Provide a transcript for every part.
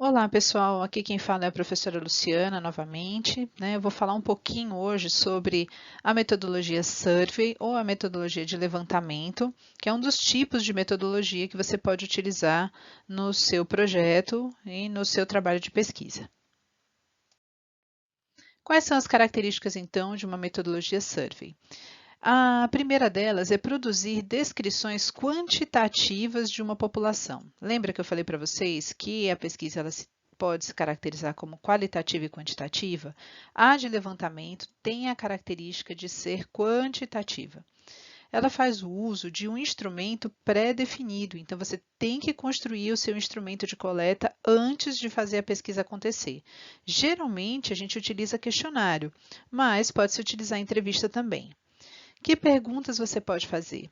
Olá, pessoal. Aqui quem fala é a professora Luciana, novamente, né? Eu vou falar um pouquinho hoje sobre a metodologia Survey ou a metodologia de levantamento, que é um dos tipos de metodologia que você pode utilizar no seu projeto e no seu trabalho de pesquisa. Quais são as características, então, de uma metodologia Survey? A primeira delas é produzir descrições quantitativas de uma população. Lembra que eu falei para vocês que a pesquisa pode se caracterizar como qualitativa e quantitativa? A de levantamento tem a característica de ser quantitativa. Ela faz o uso de um instrumento pré-definido, então você tem que construir o seu instrumento de coleta antes de fazer a pesquisa acontecer. Geralmente a gente utiliza questionário, mas pode-se utilizar entrevista também. Que perguntas você pode fazer?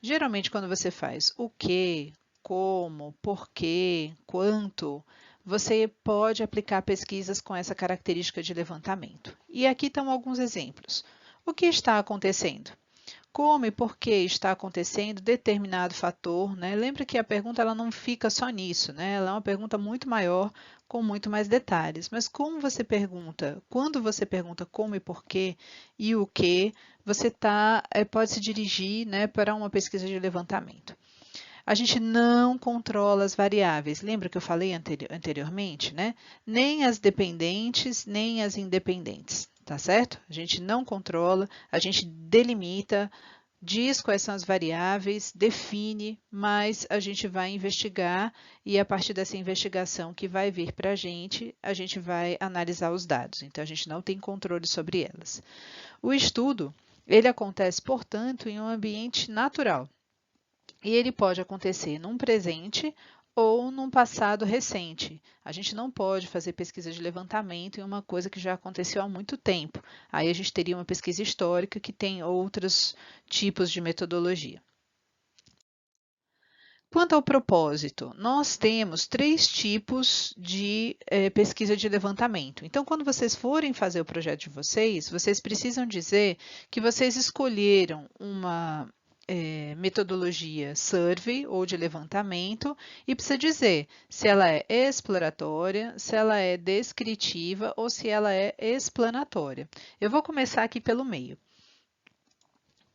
Geralmente, quando você faz o que, como, porquê, quanto, você pode aplicar pesquisas com essa característica de levantamento. E aqui estão alguns exemplos. O que está acontecendo? Como e por que está acontecendo determinado fator, né? Lembra que a pergunta ela não fica só nisso, né? Ela é uma pergunta muito maior, com muito mais detalhes. Mas como você pergunta, quando você pergunta como e por quê e o que, você pode se dirigir, né, para uma pesquisa de levantamento. A gente não controla as variáveis. Lembra que eu falei anteriormente, né? Nem as dependentes, nem as independentes, tá certo? A gente não controla, a gente delimita, diz quais são as variáveis, define, mas a gente vai investigar e a partir dessa investigação que vai vir para a gente vai analisar os dados. Então, a gente não tem controle sobre elas. O estudo, ele acontece, portanto, em um ambiente natural. E ele pode acontecer num presente ou num passado recente. A gente não pode fazer pesquisa de levantamento em uma coisa que já aconteceu há muito tempo. Aí a gente teria uma pesquisa histórica que tem outros tipos de metodologia. Quanto ao propósito, nós temos três tipos de pesquisa de levantamento. Então, quando vocês forem fazer o projeto de vocês, vocês precisam dizer que vocês escolheram uma metodologia survey ou de levantamento e precisa dizer se ela é exploratória, se ela é descritiva ou se ela é explanatória. Eu vou começar aqui pelo meio.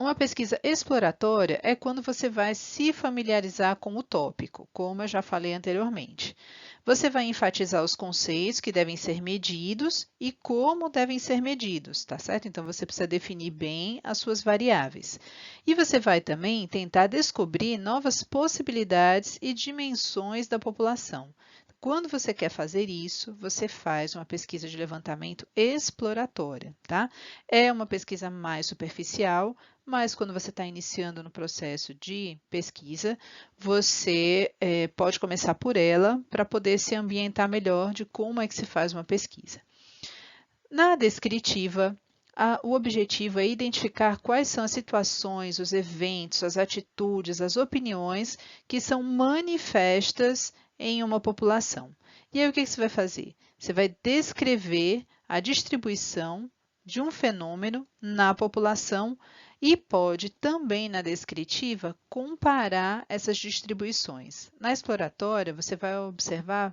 Uma pesquisa exploratória é quando você vai se familiarizar com o tópico, como eu já falei anteriormente. Você vai enfatizar os conceitos que devem ser medidos e como devem ser medidos, tá certo? Então você precisa definir bem as suas variáveis. E você vai também tentar descobrir novas possibilidades e dimensões da população. Quando você quer fazer isso, você faz uma pesquisa de levantamento exploratória, tá? É uma pesquisa mais superficial, mas quando você está iniciando no processo de pesquisa, você pode começar por ela para poder se ambientar melhor de como é que se faz uma pesquisa. Na descritiva, o objetivo é identificar quais são as situações, os eventos, as atitudes, as opiniões que são manifestas em uma população. E aí o que você vai fazer? Você vai descrever a distribuição de um fenômeno na população e pode também, na descritiva, comparar essas distribuições. Na exploratória, você vai observar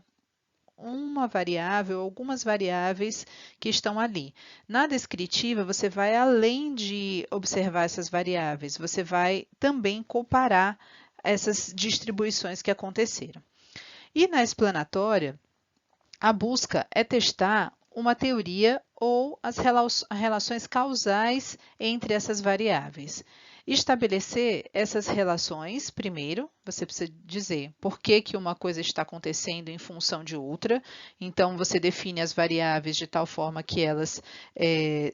uma variável, algumas variáveis que estão ali. Na descritiva, você vai além de observar essas variáveis, você vai também comparar essas distribuições que aconteceram. E na explanatória, a busca é testar uma teoria ou as relações causais entre essas variáveis. Estabelecer essas relações, primeiro, você precisa dizer por que, que uma coisa está acontecendo em função de outra. Então, você define as variáveis de tal forma que elas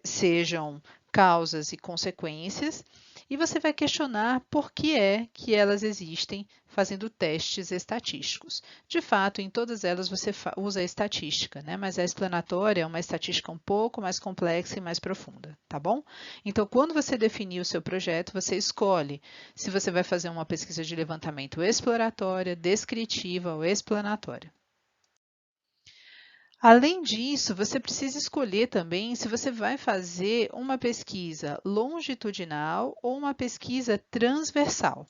sejam causas e consequências. E você vai questionar por que é que elas existem, fazendo testes estatísticos. De fato, em todas elas você usa a estatística, né? Mas a explanatória é uma estatística um pouco mais complexa e mais profunda, tá bom? Então, quando você definir o seu projeto, você escolhe se você vai fazer uma pesquisa de levantamento exploratória, descritiva ou explanatória. Além disso, você precisa escolher também se você vai fazer uma pesquisa longitudinal ou uma pesquisa transversal.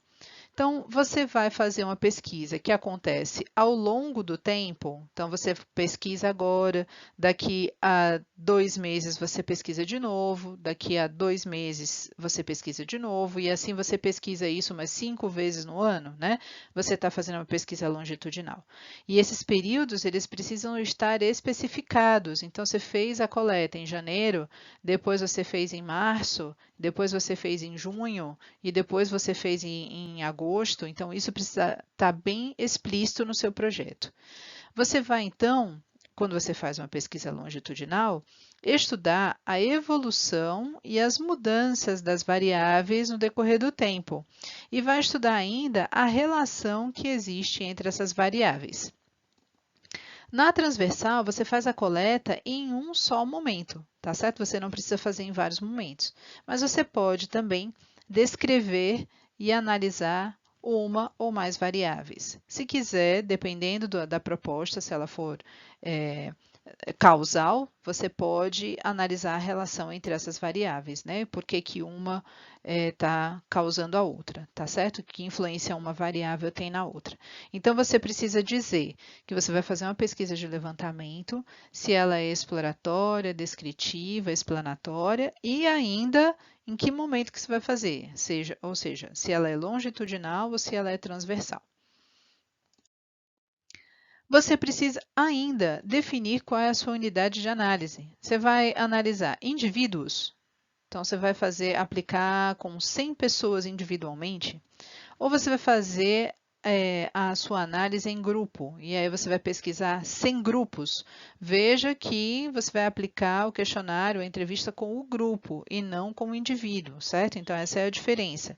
Então, você vai fazer uma pesquisa que acontece ao longo do tempo. Então, você pesquisa agora, daqui a 2 meses você pesquisa de novo, daqui a 2 meses você pesquisa de novo, e assim você pesquisa isso umas 5 vezes no ano, né? Você está fazendo uma pesquisa longitudinal. E esses períodos, eles precisam estar especificados. Então, você fez a coleta em janeiro, depois você fez em março, depois você fez em junho, e depois você fez em agosto, então isso precisa estar bem explícito no seu projeto. Você vai, então, quando você faz uma pesquisa longitudinal, estudar a evolução e as mudanças das variáveis no decorrer do tempo, e vai estudar ainda a relação que existe entre essas variáveis. Na transversal, você faz a coleta em um só momento, tá certo? Você não precisa fazer em vários momentos, mas você pode também descrever e analisar uma ou mais variáveis. Se quiser, dependendo da proposta, se ela for causal, você pode analisar a relação entre essas variáveis, né? Por que que uma está causando a outra, tá certo? Que influência uma variável tem na outra. Então, você precisa dizer que você vai fazer uma pesquisa de levantamento, se ela é exploratória, descritiva, explanatória, e ainda em que momento que você vai fazer, ou seja, se ela é longitudinal ou se ela é transversal. Você precisa ainda definir qual é a sua unidade de análise. Você vai analisar indivíduos? Então, você vai aplicar com 100 pessoas individualmente? Ou você vai fazer a sua análise em grupo, e aí você vai pesquisar 100 grupos. Veja que você vai aplicar o questionário, a entrevista com o grupo, e não com o indivíduo, certo? Então, essa é a diferença.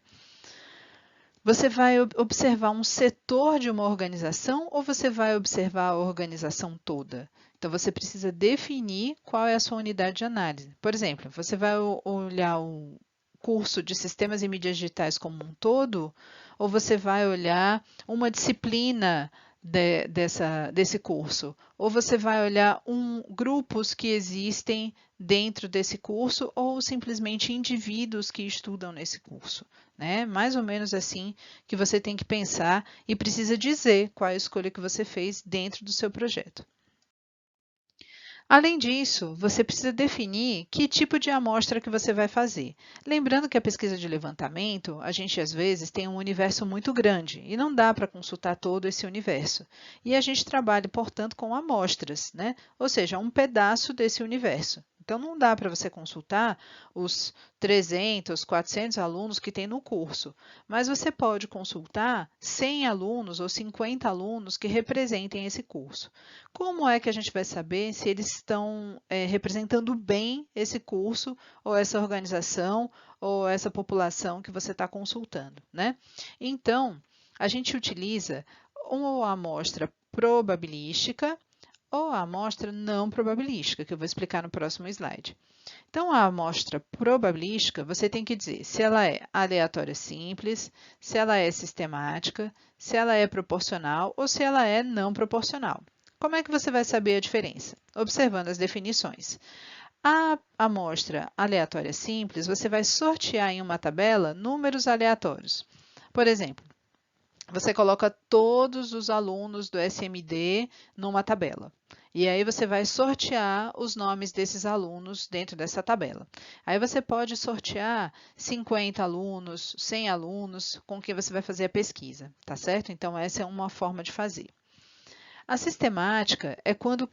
Você vai observar um setor de uma organização ou você vai observar a organização toda? Então, você precisa definir qual é a sua unidade de análise. Por exemplo, você vai olhar o curso de sistemas e mídias digitais como um todo, ou você vai olhar uma disciplina desse curso, ou você vai olhar grupos que existem dentro desse curso, ou simplesmente indivíduos que estudam nesse curso, né? Mais ou menos assim que você tem que pensar e precisa dizer qual é a escolha que você fez dentro do seu projeto. Além disso, você precisa definir que tipo de amostra que você vai fazer. Lembrando que a pesquisa de levantamento, a gente às vezes tem um universo muito grande e não dá para consultar todo esse universo. E a gente trabalha, portanto, com amostras, né? Ou seja, um pedaço desse universo. Então, não dá para você consultar os 300, 400 alunos que tem no curso, mas você pode consultar 100 alunos ou 50 alunos que representem esse curso. Como é que a gente vai saber se eles estão representando bem esse curso, ou essa organização, ou essa população que você está consultando, né? Então, a gente utiliza uma amostra probabilística ou a amostra não probabilística, que eu vou explicar no próximo slide. Então, a amostra probabilística, você tem que dizer se ela é aleatória simples, se ela é sistemática, se ela é proporcional ou se ela é não proporcional. Como é que você vai saber a diferença? Observando as definições. A amostra aleatória simples, você vai sortear em uma tabela números aleatórios. Por exemplo, você coloca todos os alunos do SMD numa tabela. E aí você vai sortear os nomes desses alunos dentro dessa tabela. Aí você pode sortear 50 alunos, 100 alunos com quem você vai fazer a pesquisa, tá certo? Então, essa é uma forma de fazer. A sistemática é quando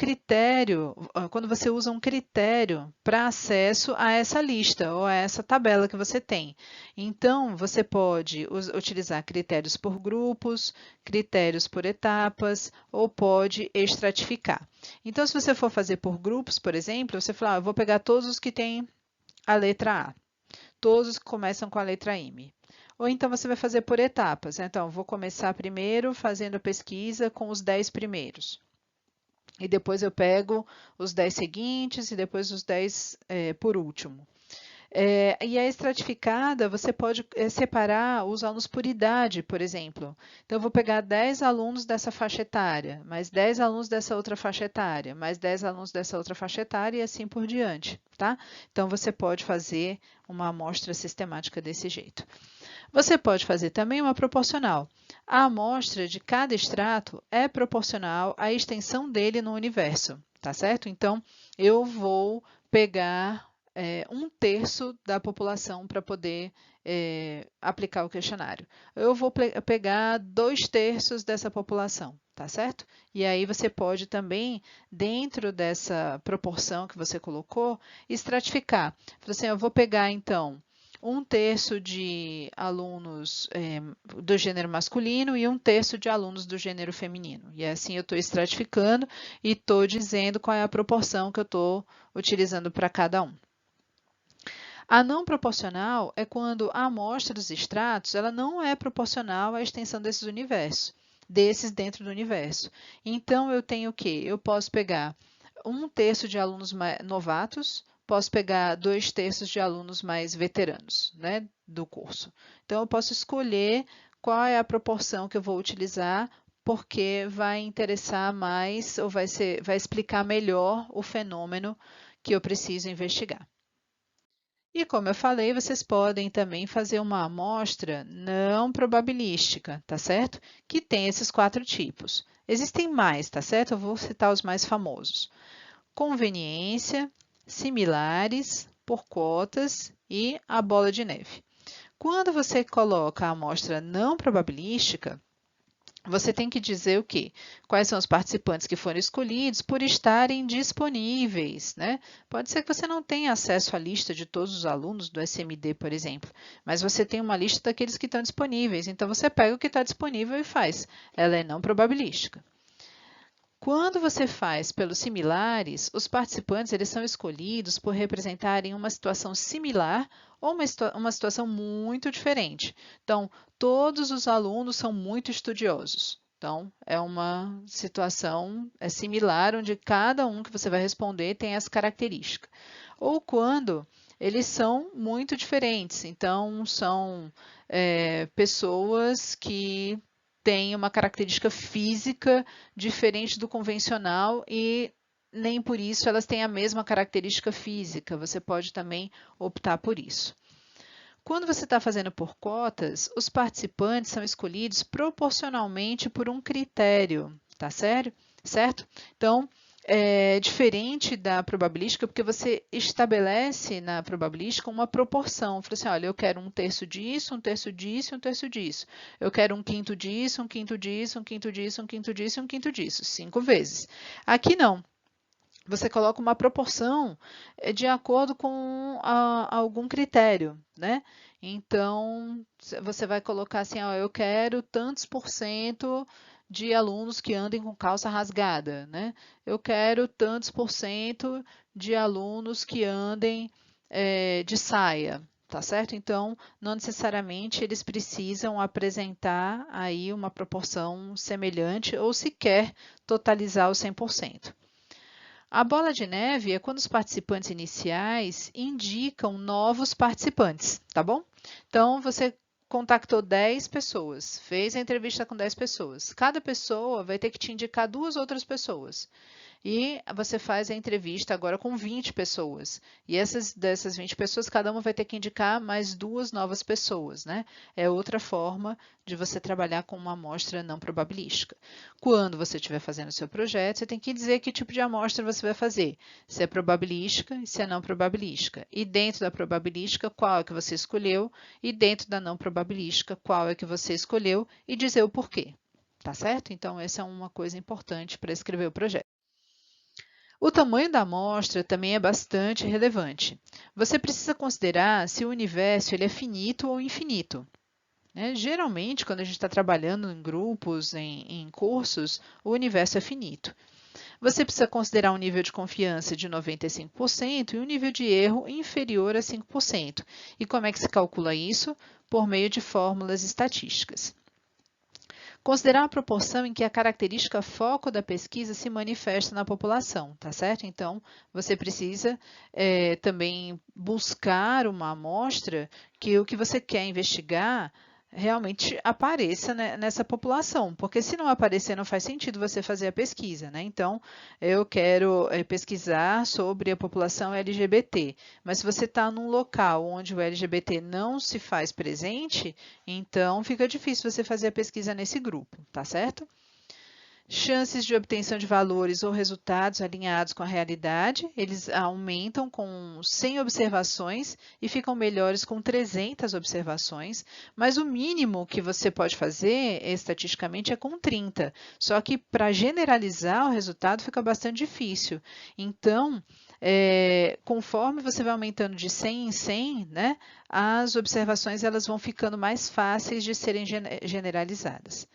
você usa um critério para acesso a essa lista ou a essa tabela que você tem. Então, você pode utilizar critérios por grupos, critérios por etapas, ou pode estratificar. Então, se você for fazer por grupos, por exemplo, você fala, eu vou pegar todos os que têm a letra A, todos os que começam com a letra M. Ou então você vai fazer por etapas. Então, vou começar primeiro fazendo a pesquisa com os 10 primeiros. E depois eu pego os 10 seguintes e depois os 10 por último. E a estratificada, você pode separar os alunos por idade, por exemplo. Então, eu vou pegar 10 alunos dessa faixa etária, mais 10 alunos dessa outra faixa etária, mais 10 alunos dessa outra faixa etária e assim por diante, tá? Então, você pode fazer uma amostra sistemática desse jeito. Você pode fazer também uma proporcional. A amostra de cada extrato é proporcional à extensão dele no universo, tá certo? Então, eu vou pegar 1/3 da população para poder aplicar o questionário. Eu vou pegar 2/3 dessa população, tá certo? E aí você pode também, dentro dessa proporção que você colocou, estratificar. Assim, eu vou pegar, então, 1/3 de alunos do gênero masculino e 1/3 de alunos do gênero feminino. E assim eu estou estratificando e estou dizendo qual é a proporção que eu estou utilizando para cada um. A não proporcional é quando a amostra dos extratos ela não é proporcional à extensão desses dentro do universo. Então, eu tenho o quê? Eu posso pegar 1/3 de alunos novatos, posso pegar 2/3 de alunos mais veteranos, né, do curso. Então, eu posso escolher qual é a proporção que eu vou utilizar, porque vai interessar mais ou vai explicar melhor o fenômeno que eu preciso investigar. E como eu falei, vocês podem também fazer uma amostra não probabilística, tá certo? Que tem esses 4 tipos. Existem mais, tá certo? Eu vou citar os mais famosos. Conveniência, similares, por cotas e a bola de neve. Quando você coloca a amostra não probabilística, você tem que dizer o quê? Quais são os participantes que foram escolhidos por estarem disponíveis, né? Pode ser que você não tenha acesso à lista de todos os alunos do SMD, por exemplo, mas você tem uma lista daqueles que estão disponíveis, então você pega o que está disponível e faz. Ela é não probabilística. Quando você faz pelos similares, os participantes eles são escolhidos por representarem uma situação similar ou uma situação muito diferente. Então, todos os alunos são muito estudiosos. Então, é uma situação similar, onde cada um que você vai responder tem essa característica. Ou quando eles são muito diferentes. Então, são pessoas que têm uma característica física diferente do convencional e nem por isso elas têm a mesma característica física. Você pode também optar por isso. Quando você está fazendo por cotas, os participantes são escolhidos proporcionalmente por um critério, tá certo? Então, é diferente da probabilística, porque você estabelece na probabilística uma proporção. Fala assim, olha, eu quero 1/3 disso, 1/3 disso e 1/3 disso. Eu quero 1/5 disso, 1/5 disso, 1/5 disso, 1/5 disso e 1/5 disso. 5 vezes. Aqui não. Você coloca uma proporção de acordo com algum critério, né? Então, você vai colocar assim, ó, eu quero tantos % de alunos que andem com calça rasgada, né? Eu quero tantos % de alunos que andem de saia, tá certo? Então, não necessariamente eles precisam apresentar aí uma proporção semelhante ou sequer totalizar os 100%. A bola de neve é quando os participantes iniciais indicam novos participantes, tá bom? Então, você contactou 10 pessoas, fez a entrevista com 10 pessoas. Cada pessoa vai ter que te indicar 2 outras pessoas. E você faz a entrevista agora com 20 pessoas. E dessas 20 pessoas, cada uma vai ter que indicar mais 2 novas pessoas, né? É outra forma de você trabalhar com uma amostra não probabilística. Quando você estiver fazendo o seu projeto, você tem que dizer que tipo de amostra você vai fazer. Se é probabilística e se é não probabilística. E dentro da probabilística, qual é que você escolheu. E dentro da não probabilística, qual é que você escolheu. E dizer o porquê. Tá certo? Então, essa é uma coisa importante para escrever o projeto. O tamanho da amostra também é bastante relevante. Você precisa considerar se o universo ele é finito ou infinito. Geralmente, quando a gente está trabalhando em grupos, em cursos, o universo é finito. Você precisa considerar um nível de confiança de 95% e um nível de erro inferior a 5%. E como é que se calcula isso? Por meio de fórmulas estatísticas. Considerar a proporção em que a característica foco da pesquisa se manifesta na população, tá certo? Então, você precisa também buscar uma amostra que o que você quer investigar realmente apareça, né, nessa população, porque se não aparecer, não faz sentido você fazer a pesquisa, né? Então, eu quero pesquisar sobre a população LGBT, mas se você está num local onde o LGBT não se faz presente, então fica difícil você fazer a pesquisa nesse grupo, tá certo? Chances de obtenção de valores ou resultados alinhados com a realidade, eles aumentam com 100 observações e ficam melhores com 300 observações, mas o mínimo que você pode fazer estatisticamente é com 30. Só que para generalizar o resultado fica bastante difícil. Então, conforme você vai aumentando de 100 em 100, né, as observações elas vão ficando mais fáceis de serem generalizadas.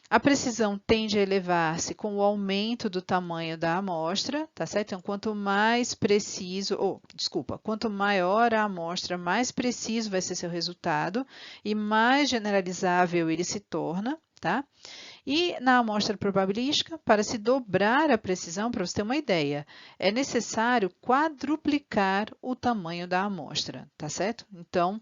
A precisão tende a elevar-se com o aumento do tamanho da amostra, tá certo? Então, quanto mais preciso, quanto maior a amostra, mais preciso vai ser seu resultado e mais generalizável ele se torna, tá? E na amostra probabilística, para se dobrar a precisão, para você ter uma ideia, é necessário quadruplicar o tamanho da amostra, tá certo? Então,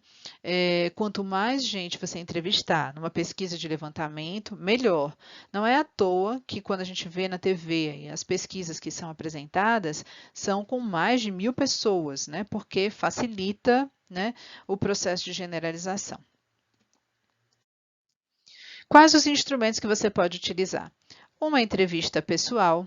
quanto mais gente você entrevistar numa pesquisa de levantamento, melhor. Não é à toa que quando a gente vê na TV as pesquisas que são apresentadas são com mais de 1.000 pessoas, né? Porque facilita, né, o processo de generalização. Quais os instrumentos que você pode utilizar? Uma entrevista pessoal.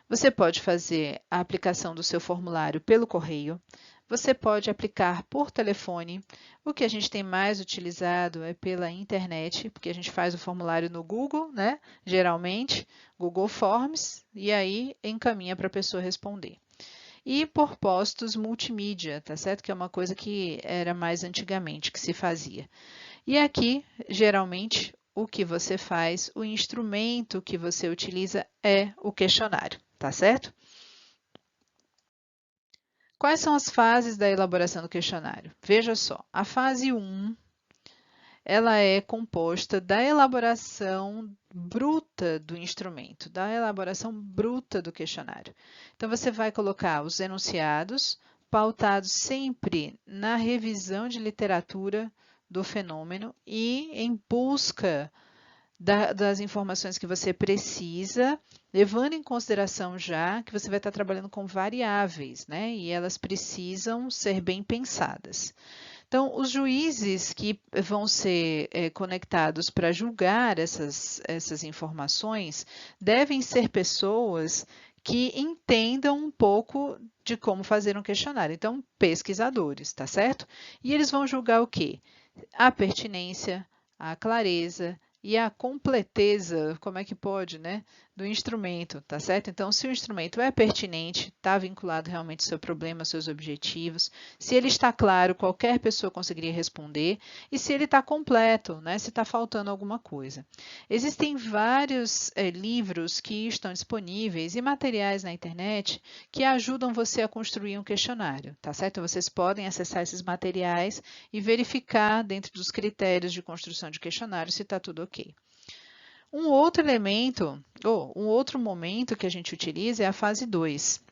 Você pode fazer a aplicação do seu formulário pelo correio. Você pode aplicar por telefone. O que a gente tem mais utilizado é pela internet, porque a gente faz o formulário no Google, né? Geralmente, Google Forms, e aí encaminha para a pessoa responder. E por postos multimídia, tá certo? Que é uma coisa que era mais antigamente que se fazia. E aqui, geralmente, o que você faz, o instrumento que você utiliza é o questionário, tá certo? Quais são as fases da elaboração do questionário? Veja só, a fase 1, ela é composta da elaboração bruta do instrumento, da elaboração bruta do questionário. Então, você vai colocar os enunciados, pautados sempre na revisão de literatura do fenômeno e em busca das informações que você precisa, levando em consideração já que você vai estar trabalhando com variáveis, né? E elas precisam ser bem pensadas. Então, os juízes que vão ser conectados para julgar essas informações devem ser pessoas que entendam um pouco de como fazer um questionário. Então, pesquisadores, tá certo? E eles vão julgar o quê? A pertinência, a clareza e a completeza, como é que pode, né, do instrumento, tá certo? Então, se o instrumento é pertinente, está vinculado realmente ao seu problema, aos seus objetivos, se ele está claro, qualquer pessoa conseguiria responder, e se ele está completo, né, se está faltando alguma coisa. Existem vários livros que estão disponíveis e materiais na internet que ajudam você a construir um questionário, tá certo? Vocês podem acessar esses materiais e verificar dentro dos critérios de construção de questionário se está tudo ok. Um outro elemento, ou um outro momento que a gente utiliza é a fase 2,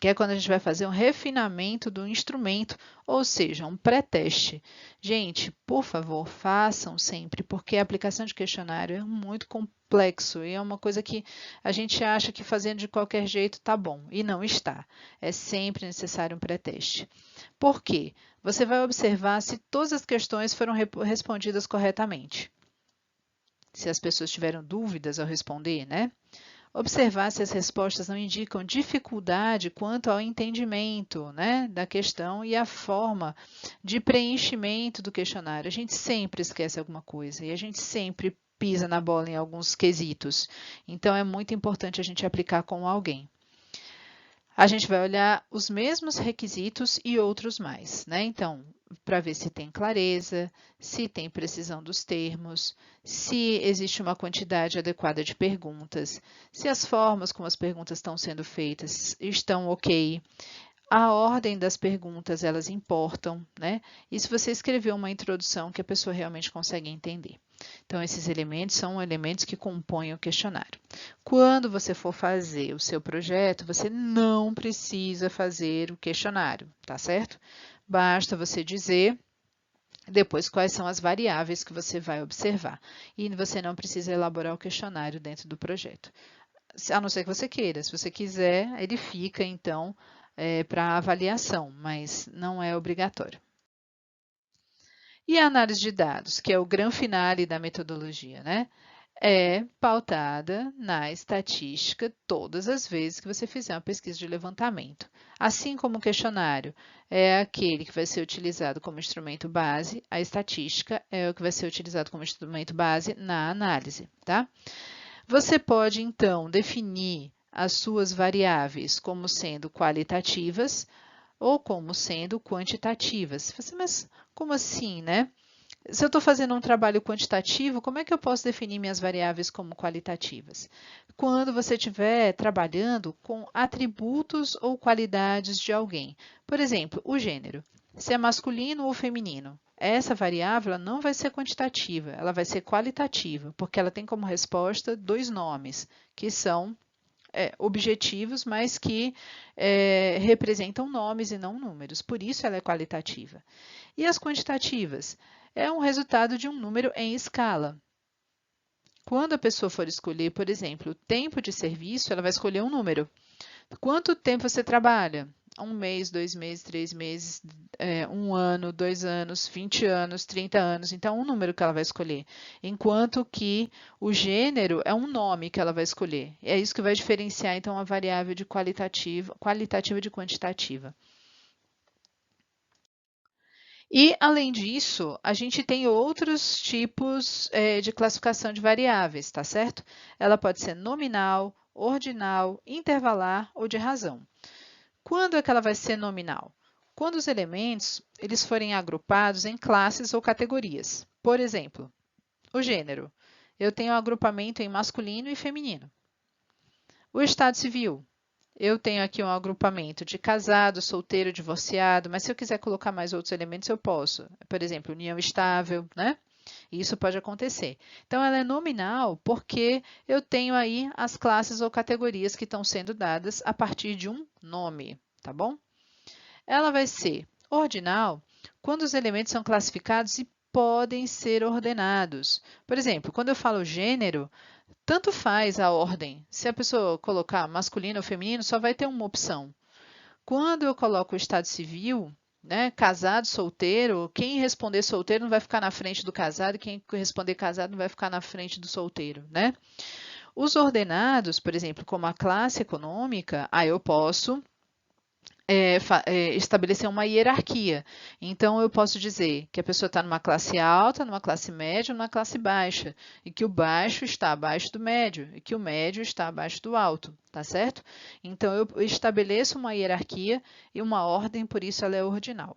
que é quando a gente vai fazer um refinamento do instrumento, ou seja, um pré-teste. Gente, por favor, façam sempre, porque a aplicação de questionário é muito complexo e é uma coisa que a gente acha que fazendo de qualquer jeito tá bom, e não está. É sempre necessário um pré-teste. Por quê? Você vai observar se todas as questões foram respondidas corretamente. Se as pessoas tiveram dúvidas ao responder, né? Observar se as respostas não indicam dificuldade quanto ao entendimento, né, da questão e a forma de preenchimento do questionário. A gente sempre esquece alguma coisa e a gente sempre pisa na bola em alguns quesitos. Então, é muito importante a gente aplicar com alguém. A gente vai olhar os mesmos requisitos e outros mais, né? Então, para ver se tem clareza, se tem precisão dos termos, se existe uma quantidade adequada de perguntas, se as formas como as perguntas estão sendo feitas estão ok, a ordem das perguntas elas importam, né? E se você escreveu uma introdução que a pessoa realmente consegue entender. Então, esses elementos são elementos que compõem o questionário. Quando você for fazer o seu projeto, você não precisa fazer o questionário, tá certo? Basta você dizer Depois, quais são as variáveis que você vai observar. E você não precisa elaborar o questionário dentro do projeto. A não ser que você queira. Se você quiser, ele fica, então, para avaliação, mas não é obrigatório. E a análise de dados, que é o grande finale da metodologia, né? É pautada na estatística todas as vezes que você fizer uma pesquisa de levantamento. Assim como o questionário é aquele que vai ser utilizado como instrumento base, a estatística é o que vai ser utilizado como instrumento base na análise, tá? Você pode, então, definir as suas variáveis como sendo qualitativas ou como sendo quantitativas. Mas como assim, né? Se eu estou fazendo um trabalho quantitativo, como é que eu posso definir minhas variáveis como qualitativas? Quando você estiver trabalhando com atributos ou qualidades de alguém. Por exemplo, o gênero. Se é masculino ou feminino. Essa variável não vai ser quantitativa, ela vai ser qualitativa, porque ela tem como resposta dois nomes, que são objetivos, mas que representam nomes e não números. Por isso ela é qualitativa. E as quantitativas? É um resultado de um número em escala. Quando a pessoa for escolher, por exemplo, o tempo de serviço, ela vai escolher um número. Quanto tempo você trabalha? 1 mês, 2 meses, 3 meses, 1 ano, 2 anos, 20 anos, 30 anos. Então, um número que ela vai escolher. Enquanto que o gênero é um nome que ela vai escolher. É isso que vai diferenciar, então, a variável de qualitativa de quantitativa. E, além disso, a gente tem outros tipos de classificação de variáveis, tá certo? Ela pode ser nominal, ordinal, intervalar ou de razão. Quando é que ela vai ser nominal? Quando os elementos eles forem agrupados em classes ou categorias. Por exemplo, o gênero. Eu tenho um agrupamento em masculino e feminino. O estado civil. Eu tenho aqui um agrupamento de casado, solteiro, divorciado, mas se eu quiser colocar mais outros elementos, eu posso. Por exemplo, união estável, né? Isso pode acontecer. Então, ela é nominal porque eu tenho aí as classes ou categorias que estão sendo dadas a partir de um nome, tá bom? Ela vai ser ordinal quando os elementos são classificados e podem ser ordenados. Por exemplo, quando eu falo gênero, tanto faz a ordem. Se a pessoa colocar masculino ou feminino, só vai ter uma opção. Quando eu coloco o estado civil, né, casado, solteiro, quem responder solteiro não vai ficar na frente do casado, e quem responder casado não vai ficar na frente do solteiro, né? Os ordenados, por exemplo, como a classe econômica, aí eu posso estabelecer uma hierarquia. Então, eu posso dizer que a pessoa está numa classe alta, numa classe média, numa classe baixa, e que o baixo está abaixo do médio, e que o médio está abaixo do alto, tá certo? Então, eu estabeleço uma hierarquia e uma ordem, por isso ela é ordinal.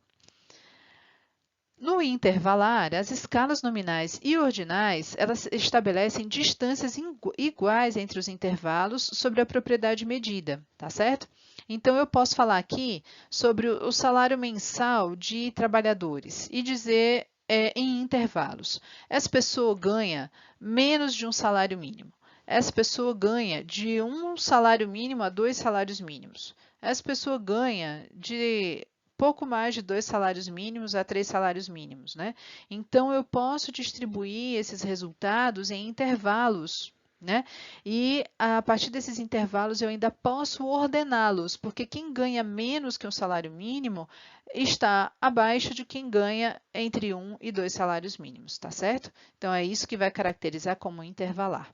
No intervalar, as escalas nominais e ordinais, elas estabelecem distâncias iguais entre os intervalos sobre a propriedade medida, tá certo? Então, eu posso falar aqui sobre o salário mensal de trabalhadores e dizer em intervalos. Essa pessoa ganha menos de um salário mínimo. Essa pessoa ganha de um salário mínimo a 2 salários mínimos. Essa pessoa ganha de pouco mais de 2 salários mínimos a 3 salários mínimos, né? Então, eu posso distribuir esses resultados em intervalos, né? E a partir desses intervalos eu ainda posso ordená-los, porque quem ganha menos que um salário mínimo está abaixo de quem ganha entre 1 e 2 salários mínimos, tá certo? Então, é isso que vai caracterizar como intervalar.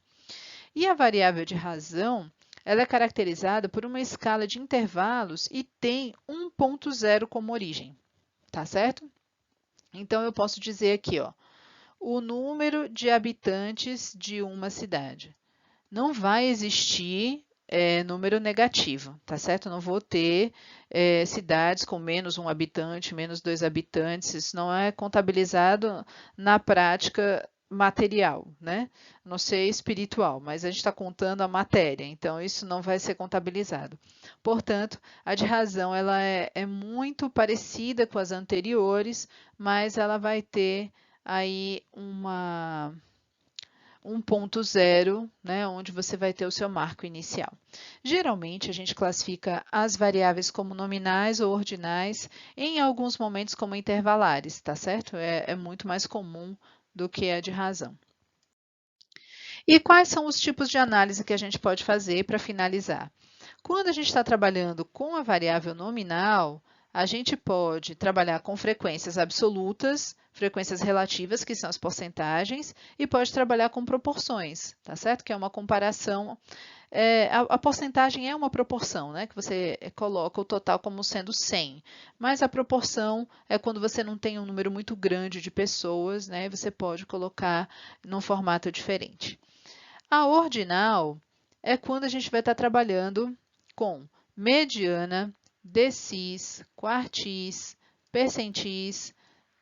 E a variável de razão, ela é caracterizada por uma escala de intervalos e tem 1.0 como origem, tá certo? Então, eu posso dizer aqui, ó, o número de habitantes de uma cidade. Não vai existir número negativo, tá certo? Não vou ter cidades com menos um habitante, menos 2 habitantes, isso não é contabilizado na prática material, né? Não sei espiritual, mas a gente está contando a matéria, então isso não vai ser contabilizado. Portanto, a de razão ela é muito parecida com as anteriores, mas ela vai ter aí 1.0, né, onde você vai ter o seu marco inicial. Geralmente, a gente classifica as variáveis como nominais ou ordinais, em alguns momentos como intervalares, tá certo? É muito mais comum do que a de razão. E quais são os tipos de análise que a gente pode fazer para finalizar? Quando a gente está trabalhando com a variável nominal, a gente pode trabalhar com frequências absolutas, frequências relativas, que são as porcentagens, e pode trabalhar com proporções, tá certo? Que é uma comparação. A porcentagem é uma proporção, né? Que você coloca o total como sendo 100, mas a proporção é quando você não tem um número muito grande de pessoas, né? Você pode colocar num formato diferente. A ordinal é quando a gente vai estar trabalhando com mediana, decis, quartis, percentis,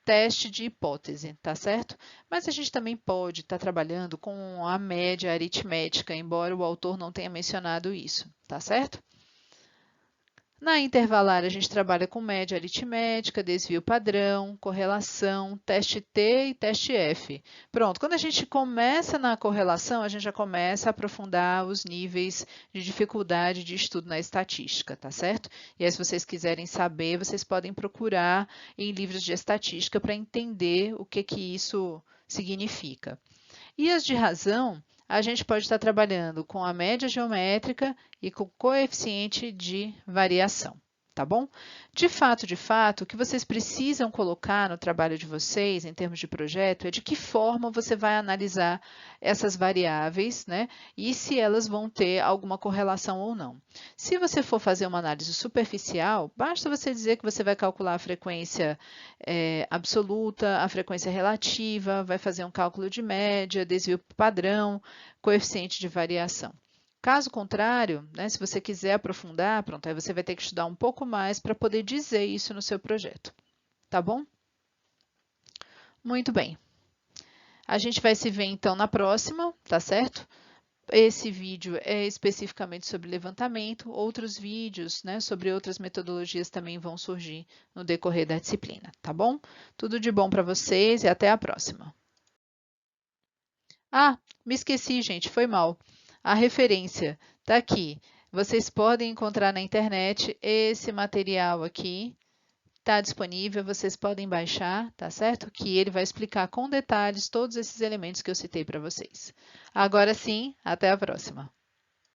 teste de hipótese, tá certo? Mas a gente também pode estar trabalhando com a média aritmética, embora o autor não tenha mencionado isso, tá certo? Na intervalar, a gente trabalha com média aritmética, desvio padrão, correlação, teste T e teste F. Pronto, quando a gente começa na correlação, a gente já começa a aprofundar os níveis de dificuldade de estudo na estatística, tá certo? E aí, se vocês quiserem saber, vocês podem procurar em livros de estatística para entender o que isso significa. E as de razão, a gente pode estar trabalhando com a média geométrica e com o coeficiente de variação, tá bom? De fato, o que vocês precisam colocar no trabalho de vocês, em termos de projeto, é de que forma você vai analisar essas variáveis, né? E se elas vão ter alguma correlação ou não. Se você for fazer uma análise superficial, basta você dizer que você vai calcular a frequência absoluta, a frequência relativa, vai fazer um cálculo de média, desvio padrão, coeficiente de variação. Caso contrário, né, se você quiser aprofundar, pronto, aí você vai ter que estudar um pouco mais para poder dizer isso no seu projeto. Tá bom? Muito bem. A gente vai se ver então na próxima, tá certo? Esse vídeo é especificamente sobre levantamento, outros vídeos, né, sobre outras metodologias também vão surgir no decorrer da disciplina, tá bom? Tudo de bom para vocês e até a próxima. Ah, me esqueci, gente, foi mal. A referência está aqui. Vocês podem encontrar na internet esse material aqui. Está disponível, vocês podem baixar, tá certo? Que ele vai explicar com detalhes todos esses elementos que eu citei para vocês. Agora sim, até a próxima.